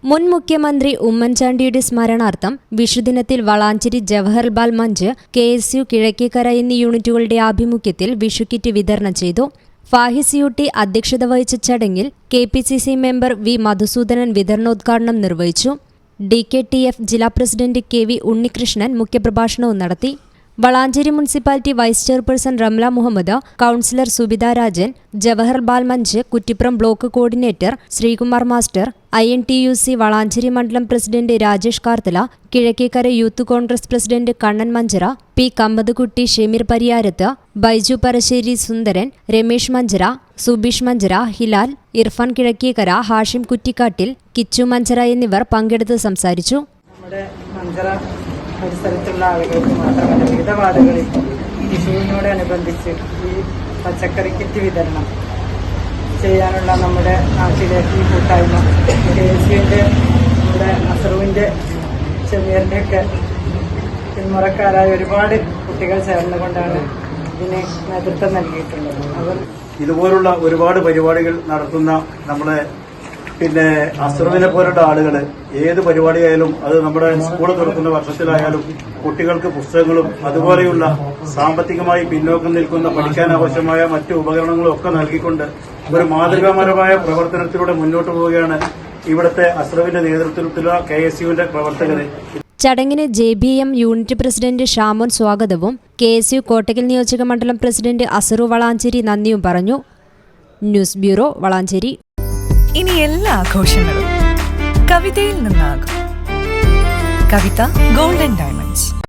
മുൻ മുഖ്യമന്ത്രി ഉമ്മൻചാണ്ടിയുടെ സ്മരണാർത്ഥം വിഷുദിനത്തിൽ വളാഞ്ചേരി ജവഹർലാൽ മഞ്ച്, KSU കിഴക്കേക്കര എന്നീ യൂണിറ്റുകളുടെ ആഭിമുഖ്യത്തിൽ വിഷുക്കിറ്റ് വിതരണം ചെയ്തു. ഫാഹിസ് യൂട്ടി അധ്യക്ഷത വഹിച്ച ചടങ്ങിൽ KPCC മെമ്പർ വി. മധുസൂദനൻ വിതരണോദ്ഘാടനം നിർവഹിച്ചു. DKTF ജില്ലാ പ്രസിഡന്റ് KV ഉണ്ണികൃഷ്ണൻ മുഖ്യപ്രഭാഷണവും നടത്തി. Valanchery municipality vice chairperson Ramla Muhammad, councillor Subitha Rajan, Jawaharlal Manch Kuttippuram block coordinator Sreekumar master, INTUC Valanchery മണ്ഡലം president Rajesh Karthala, Kizhakkekkara youth Congress president Kannan Manjara, P. Kammathukutty, Shemeer Pariyarath, Baiju Parassery, Sundaran, Ramesh Manjara, Subeesh Manjara, Hilal, Irfan Kizhakkekkara, Hashim Kuttikkattil, Kichu Manjara എന്നിവർ പങ്കെടുത്ത് സംസാരിച്ചു. പരിസരത്തുള്ള ആളുകൾക്ക് മാത്രമല്ല വിവിധ വാർഡുകളിൽ വിഷുവിനോടനുബന്ധിച്ച് ഈ പച്ചക്കറി കിറ്റ് വിതരണം ചെയ്യാനുള്ള നമ്മുടെ നാട്ടിലെ ഈ കൂട്ടായ്മ KSUവിൻ്റെ നമ്മുടെ അസറുവിൻ്റെ ഷമീറിൻ്റെയൊക്കെ പിന്മുറക്കാരായ ഒരുപാട് കുട്ടികൾ ചേർന്നുകൊണ്ടാണ് ഇതിന് നേതൃത്വം നൽകിയിട്ടുള്ളത്. അവർ ഇതുപോലുള്ള ഒരുപാട് പരിപാടികൾ നടത്തുന്ന നമ്മളെ അസ്റുവിനെ പോലുള്ള ആളുകൾ ഏത് പരിപാടിയായാലും അത് നമ്മുടെ സ്കൂൾ തുറക്കുന്ന വർഷത്തിലായാലും കുട്ടികൾക്ക് പുസ്തകങ്ങളും അതുപോലെയുള്ള സാമ്പത്തികമായി പിന്നോക്കം നിൽക്കുന്ന പഠിക്കാൻ ആവശ്യമായ മറ്റു ഉപകരണങ്ങളും ഒക്കെ നൽകിക്കൊണ്ട് ഒരു മാതൃകാപരമായ പ്രവർത്തനത്തിലൂടെ മുന്നോട്ട് പോവുകയാണ് ഇവിടുത്തെ അസ്റുവിന്റെ നേതൃത്വത്തിലുള്ള KSUവിന്റെ പ്രവർത്തകർ. ചടങ്ങിന് JBM യൂണിറ്റ് പ്രസിഡന്റ് ഷാമോൻ സ്വാഗതവും KSU കോട്ടക്കൽ നിയോജക മണ്ഡലം പ്രസിഡന്റ് അസറു വളാഞ്ചേരി നന്ദിയും പറഞ്ഞു. News bureau, Valanchery. ഇനി എല്ലാ ആഘോഷങ്ങളും കവിതയിൽ നിന്നാകും. കവിത ഗോൾഡൻ ഡയമണ്ട്സ്.